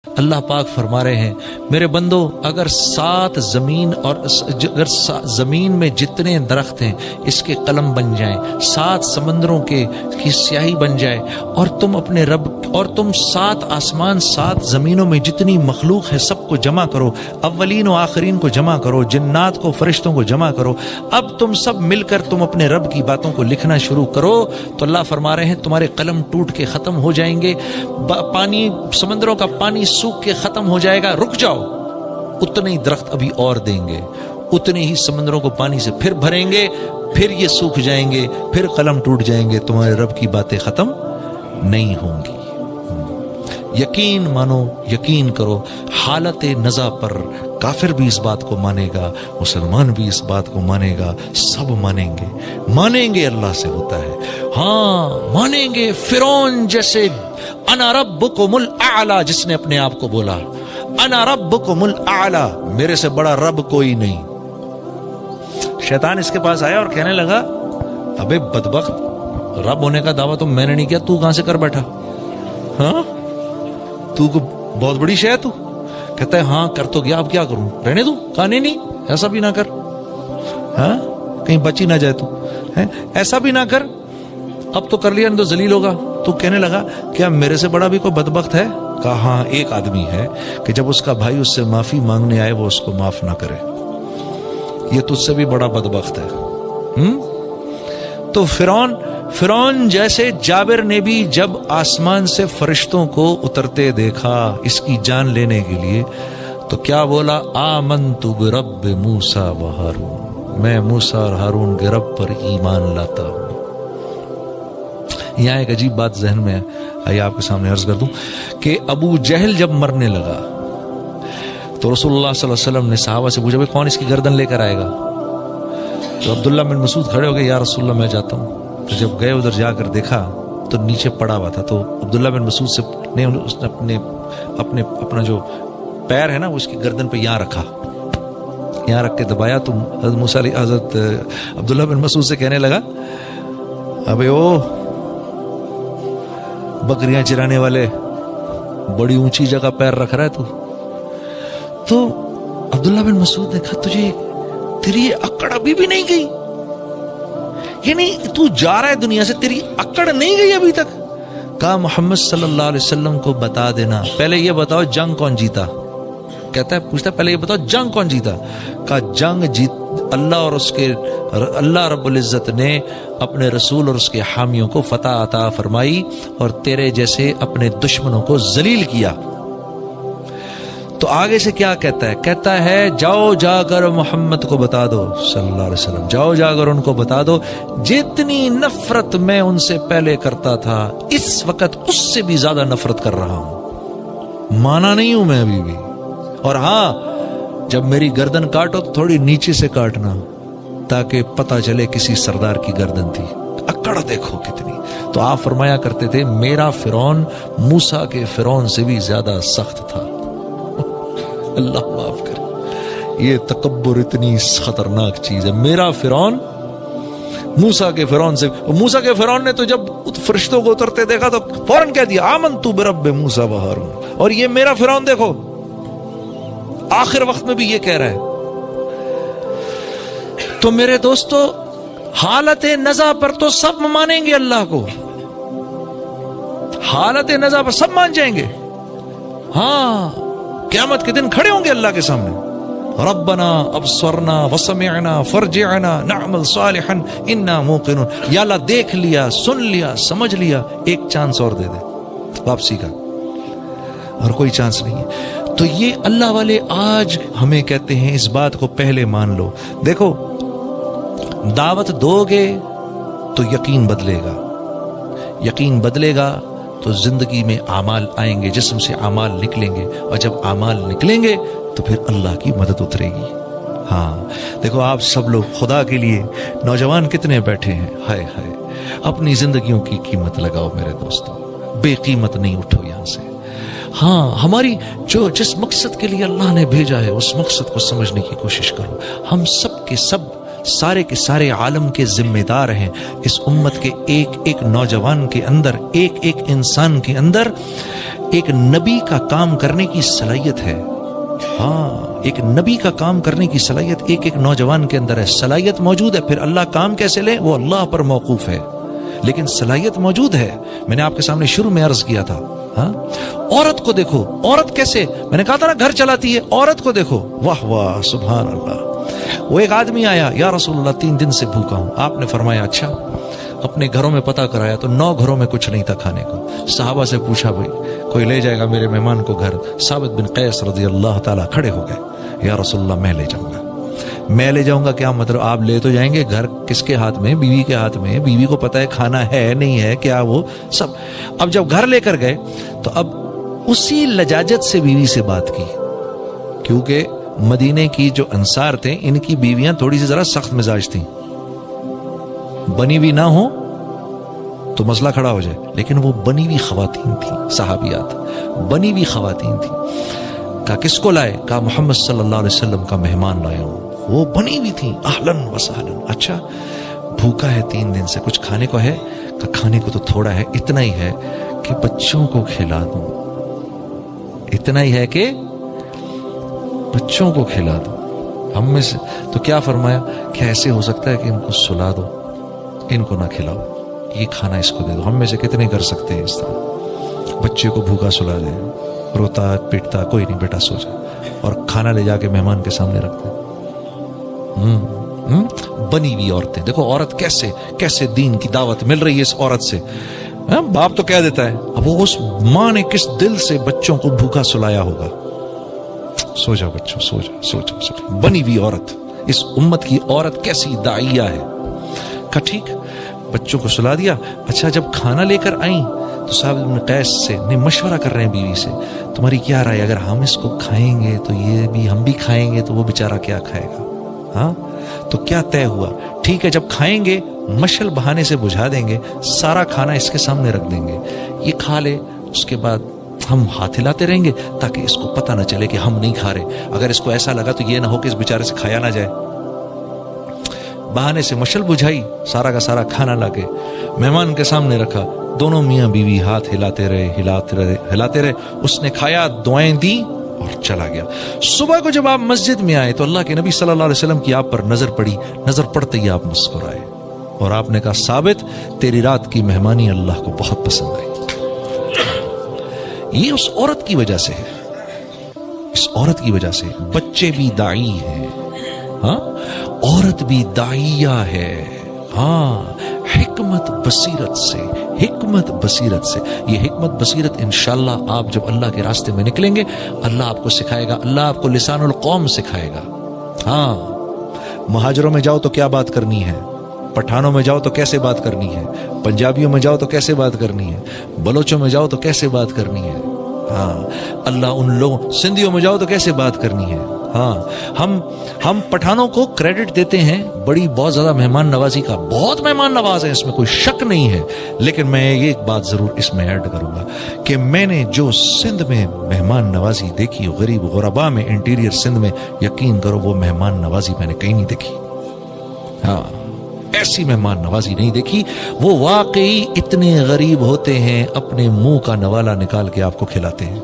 اللہ پاک فرما رہے ہیں میرے بندو اگر اگر زمین میں جتنے درخت ہیں اس کے قلم بن جائیں، 7 سمندروں کی سیاہی بن جائے، اور تم اپنے رب اور تم 7 آسمان 7 زمینوں میں جتنی مخلوق ہے سب کو جمع کرو، اولین و آخرین کو جمع کرو، جنات کو فرشتوں کو جمع کرو، اب تم سب مل کر تم اپنے رب کی باتوں کو لکھنا شروع کرو، تو اللہ فرما رہے ہیں تمہارے قلم ٹوٹ کے ختم ہو جائیں گے، پانی سمندروں کا پانی سوکھ کے ختم ہو جائے گا، رک جاؤ، اتنے ہی درخت ابھی اور دیں گے، اتنے ہی سمندروں کو پانی سے پھر بھریں گے، پھر یہ سوکھ جائیں گے، پھر قلم ٹوٹ جائیں گے، تمہارے رب کی باتیں ختم نہیں ہوں گی۔ یقین مانو، یقین کرو، حالت نزا پر کافر بھی اس بات کو مانے گا، مسلمان بھی اس بات کو مانے گا، سب مانیں گے اللہ سے ہوتا ہے، ہاں مانیں گے۔ فرعون جیسے انا ربکم الاعلی، جس نے اپنے آپ کو بولا انا ربکم الاعلی، میرے سے بڑا رب کوئی نہیں، شیطان اس کے پاس آیا اور کہنے لگا ابے بدبخت، رب ہونے کا دعویٰ تو میں نے نہیں کیا، تو کہاں سے کر بیٹھا؟ ہاں تو کو بہت بڑی شے ہے تو؟ کہتا ہے ہاں کر تو گیا، اب کیا کروں، رہنے دوں؟ کہا نہیں ایسا بھی نہ کر، ہاں کہیں بچی نہ جائے تو، ایسا بھی نہ کر، اب تو کر لیا نہیں تو ذلیل ہوگا۔ تو کہنے لگا کیا میرے سے بڑا بھی کوئی بدبخت ہے؟ کہا ہاں ایک آدمی ہے کہ جب اس کا بھائی اس سے معافی مانگنے آئے وہ اس کو معاف نہ کرے، یہ تجھ سے بھی بڑا بدبخت ہے۔ تو فرعون جیسے جابر نے بھی جب آسمان سے فرشتوں کو اترتے دیکھا اس کی جان لینے کے لیے تو کیا بولا؟ آمنت برب موسیٰ و ہارون، میں موسیٰ اور ہارون کے رب پر ایمان لاتا ہوں۔ یہاں ایک عجیب بات ذہن میں آئیے آپ کے سامنے عرض کر دوں کہ ابو جہل جب مرنے لگا تو رسول اللہ صلی اللہ علیہ وسلم نے صحابہ سے پوچھا کون اس کی گردن لے کر آئے گا؟ تو عبداللہ بن مسعود کھڑے ہو گئے، یا رسول اللہ میں جاتا ہوں۔ تو جب گئے ادھر جا کر دیکھا تو نیچے پڑا ہوا تھا، تو عبداللہ بن مسعود سے نے اپنا جو پیر ہے نا وہ اس کی گردن پہ یہاں رکھا، یہاں رکھ کے دبایا، تو حضرت عبداللہ بن مسعود سے کہنے لگا ابے او بکریاں چرانے والے، بڑی اونچی جگہ پیر رکھ رہا ہے تو عبداللہ بن مسعود نے کہا تجھے تیری اکڑ ابھی بھی نہیں گئی، یعنی تو جا رہا ہے دنیا سے، تیری اکڑ نہیں گئی ابھی تک؟ کہا محمد صلی اللہ علیہ وسلم کو بتا دینا، پہلے یہ بتاؤ جنگ کون جیتا؟ کہتا ہے پوچھتا ہے پہلے یہ بتاؤ جنگ کون جیتا؟ کہا جنگ اللہ رب العزت نے اپنے رسول اور اس کے حامیوں کو فتح عطا فرمائی اور تیرے جیسے اپنے دشمنوں کو ذلیل کیا۔ تو آگے سے کیا کہتا ہے؟ کہتا ہے جاؤ جا کر محمد کو بتا دو صلی اللہ علیہ وسلم، جاؤ جا کر ان کو بتا دو جتنی نفرت میں ان سے پہلے کرتا تھا اس وقت اس سے بھی زیادہ نفرت کر رہا ہوں، مانا نہیں ہوں میں ابھی بھی، اور ہاں جب میری گردن کاٹو تو تھوڑی نیچے سے کاٹنا تاکہ پتہ چلے کسی سردار کی گردن تھی، اکڑ دیکھو کتنی۔ تو آپ فرمایا کرتے تھے میرا فرعون موسیٰ کے فرعون سے بھی زیادہ سخت تھا۔ اللہ معاف کرے، یہ تکبر اتنی خطرناک چیز ہے۔ میرا فرعون موسیٰ کے فرعون سے، موسیٰ کے فرعون نے تو جب فرشتوں کو اترتے دیکھا تو فوراً کہہ دیا آمنت برب موسیٰ و ہارون، اور یہ میرا فرعون دیکھو آخر وقت میں بھی یہ کہہ رہا ہے۔ تو میرے دوستو حالت نزا پر تو سب مانیں گے اللہ کو، حالت نزا پر سب مان جائیں گے، ہاں قیامت کے دن کھڑے ہوں گے اللہ کے سامنے، ربنا ابصرنا وسمعنا فرجعنا نعمل صالحا انا موقنون، یا اللہ دیکھ لیا، سن لیا، سمجھ لیا، ایک چانس اور دے دے واپسی کا، اور کوئی چانس نہیں ہے۔ تو یہ اللہ والے آج ہمیں کہتے ہیں اس بات کو پہلے مان لو۔ دیکھو دعوت دو گے تو یقین بدلے گا، یقین بدلے گا تو زندگی میں اعمال آئیں گے، جسم سے اعمال نکلیں گے، اور جب اعمال نکلیں گے تو پھر اللہ کی مدد اترے گی۔ ہاں دیکھو آپ سب لوگ خدا کے لیے نوجوان کتنے بیٹھے ہیں، ہائے ہائے، اپنی زندگیوں کی قیمت لگاؤ میرے دوستوں، بے قیمت نہیں اٹھو یہاں سے۔ ہاں ہماری جس مقصد کے لیے اللہ نے بھیجا ہے اس مقصد کو سمجھنے کی کوشش کرو۔ ہم سب کے سب، سارے کے سارے عالم کے ذمہ دار ہیں، اس امت کے ایک ایک نوجوان کے اندر، ایک ایک انسان کے اندر ایک نبی کا کام کرنے کی صلاحیت ہے. ہاں، ایک نبی کا کام کرنے کی صلاحیت ایک نوجوان کے اندر ہے. صلاحیت موجود ہے، پھر اللہ کام کیسے لے وہ اللہ پر موقوف ہے، لیکن صلاحیت موجود ہے. میں نے آپ کے سامنے شروع میں عرض کیا تھا. ہاں، عورت کو دیکھو، عورت کیسے، میں نے کہا تھا نا گھر چلاتی ہے. عورت کو دیکھو، واہ واہ سبحان اللہ. وہ ایک آدمی آیا، یا رسول اللہ 3 دن سے بھوکا ہوں. آپ نے فرمایا اچھا. اپنے گھروں میں پتہ کرایا تو 9 گھروں میں کچھ نہیں تھا کھانے کو. صحابہ سے پوچھا بھائی کوئی لے جائے گا میرے مہمان کو گھر؟ ثابت بن قیس رضی اللہ تعالیٰ کھڑے ہو گئے، یا رسول اللہ میں لے جاؤں گا. میں لے جاؤں گا کیا مطلب؟ آپ لے تو جائیں گے، گھر کس کے ہاتھ میں؟ بیوی کے ہاتھ میں. بیوی کو پتہ ہے کھانا ہے نہیں ہے کیا وہ سب. اب جب گھر لے کر گئے تو اب اسی لجاجت سے بیوی سے بات کی، کیونکہ مدینے کی جو انصار تھے ان کی بیویاں تھوڑی سی ذرا سخت مزاج تھیں. بنی ہوئی نہ ہو تو مسئلہ کھڑا ہو جائے، لیکن وہ بنی ہوئی خواتین تھیں، صحابیات بنی ہوئی خواتین تھیں. کہا کس کو لائے؟ کہا محمد صلی اللہ علیہ وسلم کا مہمان لایا ہوں. وہ بنی ہوئی تھیں، اہلن و سہلن. اچھا بھوکا ہے 3 دن سے، کچھ کھانے کو ہے؟ کہا کھانے کو تو تھوڑا ہے، اتنا ہی ہے کہ بچوں کو کھلا دوں. اتنا ہی ہے کہ بچوں کو کھلا دوں. ہم میں سے تو کیا فرمایا کہ ایسے ہو سکتا ہے کہ ان کو سلا دو، ان کو نہ کھلاؤ، یہ کھانا اس کو دے دو. ہم میں سے کتنے کر سکتے ہیں اس طرح؟ بچے کو بھوکا سلا دیں، روتا پیٹتا، کوئی نہیں بیٹا سو جا، اور کھانا لے جا کے مہمان کے سامنے رکھتے ہیں. بنی ہوئی عورتیں دیکھو، عورت کیسے کیسے دین کی دعوت مل رہی ہے اس عورت سے. باپ تو کہہ دیتا ہے، اب وہ اس ماں نے کس دل سے بچوں کو بھوکا سلایا ہوگا. سو جا بچوں، سو جا سو جا سو جا. بنی ہوئی عورت، اس امت کی عورت کیسی داعیہ ہے. کہا ٹھیک، بچوں کو سلا دیا. اچھا جب کھانا لے کر آئیں تو صاحب ابن قیس سے مشورہ کر رہے ہیں بیوی سے، تمہاری کیا رائے، اگر ہم اس کو کھائیں گے تو یہ بھی ہم بھی کھائیں گے تو وہ بیچارہ کیا کھائے گا؟ ہاں تو کیا طے ہوا؟ ٹھیک ہے جب کھائیں گے مشل بہانے سے بجھا دیں گے، سارا کھانا اس کے سامنے رکھ دیں گے، یہ کھا لے، اس کے بعد ہم ہاتھ ہلاتے رہیں گے تاکہ اس کو پتہ نہ چلے کہ ہم نہیں کھا رہے. اگر اس کو ایسا لگا تو یہ نہ ہو کہ اس بیچارے سے کھایا نہ جائے. بہانے سے مشل بجھائی، سارا کا سارا کھانا لا کے مہمان کے سامنے رکھا. دونوں میاں بیوی ہاتھ ہلاتے رہے. اس نے کھایا، دعائیں دی اور چلا گیا. صبح کو جب آپ مسجد میں آئے تو اللہ کے نبی صلی اللہ علیہ وسلم کی آپ پر نظر پڑی. نظر پڑتے ہی آپ مسکرائے اور آپ نے کہا ثابت تیری رات کی مہمانی اللہ کو بہت پسند آئی. یہ اس عورت کی وجہ سے ہے، اس عورت کی وجہ سے. بچے بھی داعی ہیں، ہاں عورت بھی داعیہ ہے. ہاں حکمت بصیرت سے، حکمت بصیرت سے. یہ حکمت بصیرت انشاءاللہ آپ جب اللہ کے راستے میں نکلیں گے اللہ آپ کو سکھائے گا، اللہ آپ کو لسان القوم سکھائے گا. ہاں مہاجروں میں جاؤ تو کیا بات کرنی ہے، پٹھانوں میں جاؤ تو کیسے بات کرنی ہے، پنجابیوں میں جاؤ تو کیسے بات کرنی ہے، بلوچوں میں جاؤ تو کیسے بات کرنی ہے. ہاں اللہ ان لوگوں، سندھیوں میں جاؤ تو کیسے بات کرنی ہے. ہاں ہم پٹھانوں کو کریڈٹ دیتے ہیں بڑی بہت زیادہ مہمان نوازی کا، بہت مہمان نواز ہیں، اس میں کوئی شک نہیں ہے. لیکن میں یہ ایک بات ضرور اس میں ایڈ کروں گا کہ میں نے جو سندھ میں مہمان نوازی دیکھی، غریب غربا میں، انٹیریئر سندھ میں، یقین کرو وہ مہمان نوازی میں نے کہیں نہیں دیکھی. ہاں ایسی مہمان نوازی نہیں دیکھی. وہ واقعی اتنے غریب ہوتے ہیں اپنے منہ کا نوالا نکال کے آپ کو کھلاتے ہیں.